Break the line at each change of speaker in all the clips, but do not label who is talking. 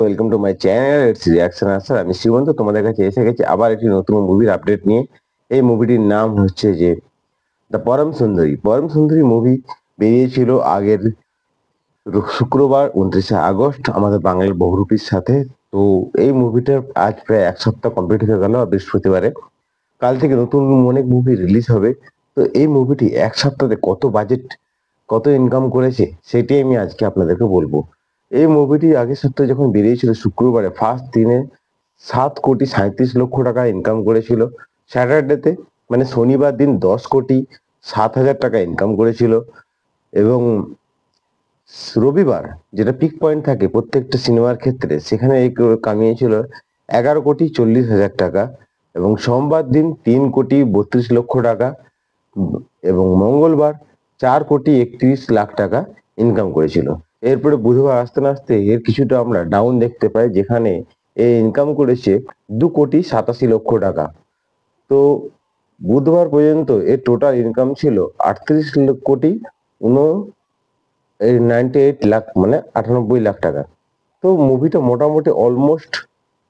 Welcome to my channel it's reaction answer. আমি শ্রীমন্ত তোমাদের কাছে এসে গেছি আবার একটি নতুন মুভির আপডেট নিয়ে। এই মুভিটির নাম হচ্ছে যে দ্য পরম সুন্দরী। পরম সুন্দরী মুভি বেরিয়েছিল আগের শুক্রবার 29শে আগস্ট আমাদের বাংলার বহুরূপীর সাথে। তো এই মুভিটার আজ প্রায় এক সপ্তাহ কমপ্লিট হয়ে গেল বৃহস্পতিবারে। কাল থেকে নতুন অনেক মুভি রিলিজ হবে। তো এই মুভিটি এক সপ্তাহে কত বাজেট, কত ইনকাম করেছে সেটাই আমি আজকে আপনাদেরকে বলবো। এই মুভিটি আগের সপ্তাহে যখন বেরিয়েছিল শুক্রবারে ফার্স্ট দিনে 7,37,00,000 টাকা ইনকাম করেছিল। স্যাটারডেতে মানে শনিবার দিন 10,07,000 টাকা ইনকাম করেছিল। এবং রবিবার যেটা পিক পয়েন্ট থাকে প্রত্যেকটা সিনেমার ক্ষেত্রে, সেখানে কামিয়েছিল 11,40,000 টাকা। এবং সোমবার দিন 3,32,00,000 টাকা। এবং মঙ্গলবার 4,31,00,000 টাকা ইনকাম করেছিল। এরপরে বুধবার আসতে না আসতে এর কিছুটা আমরা ডাউন দেখতে পাই, যেখানে এ ইনকাম করেছে 2,87,00,000 টাকা। তো বুধবার পর্যন্ত এর টোটাল ইনকাম ছিল 98 লাখ, মানে 98 লাখ টাকা। তো মুভিটা মোটামুটি অলমোস্ট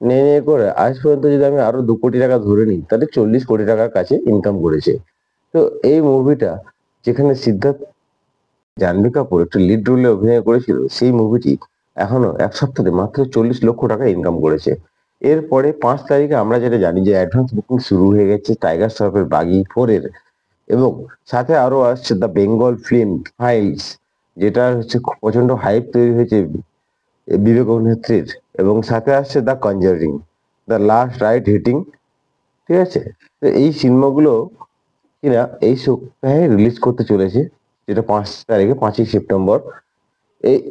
নিয়ে করে আজ পর্যন্ত যদি আমি আরো 2 কোটি টাকা ধরে নিই, তাহলে 40 কোটি টাকার কাছে ইনকাম করেছে। তো এই মুভিটা যেখানে সিদ্ধার্থ জাহ্নবী কাপুর একটি লিড রোলে অভিনয় করেছিল, সেই মুভিটি এখনো এক সপ্তাহে মাত্র 40 লক্ষ টাকা ইনকাম করেছে। এরপরে 5 তারিখে আমরা যেটা জানি যে অ্যাডভান্স বুকিং শুরু হয়ে গেছে টাইগার শ্রফের বাগি 4-এর। এবং সাথে আরো আসছে দ্য বেঙ্গল ফিল্ম ফাইলস, যেটা হচ্ছে প্রচন্ড হাইপ তৈরি হয়েছে বিবেক অভিনেত্রীর। এবং সাথে আসছে the Conjuring, the last rites hitting. ঠিক আছে, তো এই সিনেমাগুলো কিনা এই সপ্তাহে রিলিজ করতে চলেছে, যেটা 5 তারিখে 5ই সেপ্টেম্বর।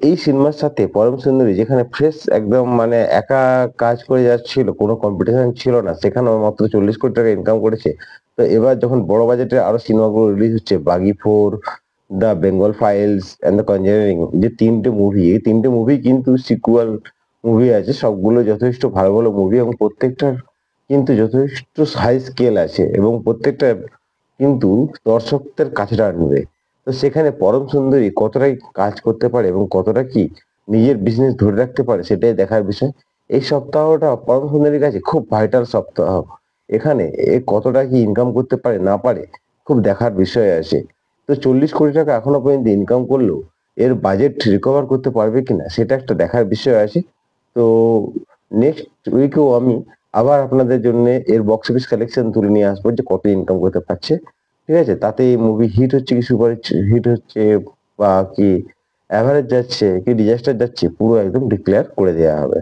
এই সিনেমার সাথে পরম সুন্দরী যেখানে ফ্রেশ একদম মানে একা কাজ করে যাচ্ছিল, কোনো কম্পিটিশন ছিল না, সেখানেও মাত্র 40 কোটি টাকা ইনকাম করেছে। তো এবার যখন বড় বাজেটের আরো সিনেমাগুলো রিলিজ হচ্ছে, Baaghi 4, the Bengal files and the Conjuring, যে 3টে মুভি, এই 3টে মুভি কিন্তু সিকুয়াল মুভি আছে, সবগুলো যথেষ্ট ভালো ভালো মুভি এবং প্রত্যেকটার কিন্তু যথেষ্ট হাই স্কেল আছে এবং প্রত্যেকটা কিন্তু দর্শকদের কাছে টানবে। তো সেখানে পরম সুন্দরী কতটা কাজ করতে পারে এবং কতটা কি নিজের বিজনেস ধরে রাখতে পারে, সেটাই দেখার বিষয়। এই সপ্তাহটা পরম সুন্দরীর কাছে খুব ভাইটাল সপ্তাহ। এখানে এ কতটা কি ইনকাম করতে পারে না পারে খুব দেখার বিষয় আছে। তো 40 কোটি টাকা এখনো পর্যন্ত ইনকাম করলেও এর বাজেট রিকভার করতে পারবে কিনা সেটা একটা দেখার বিষয় আছে। তো নেক্সট উইকেও আমি আবার আপনাদের জন্য এর বক্স অফিস কালেকশন তুলে নিয়ে আসবো যে কত ইনকাম করতে পারছে। ঠিক আছে, তাতে এই মুভি হিট হচ্ছে কি সুপার হিট হচ্ছে বা কি অ্যাভারেজ যাচ্ছে কি ডিজাস্টার যাচ্ছে, পুরো একদম ডিক্লেয়ার করে দেওয়া হবে।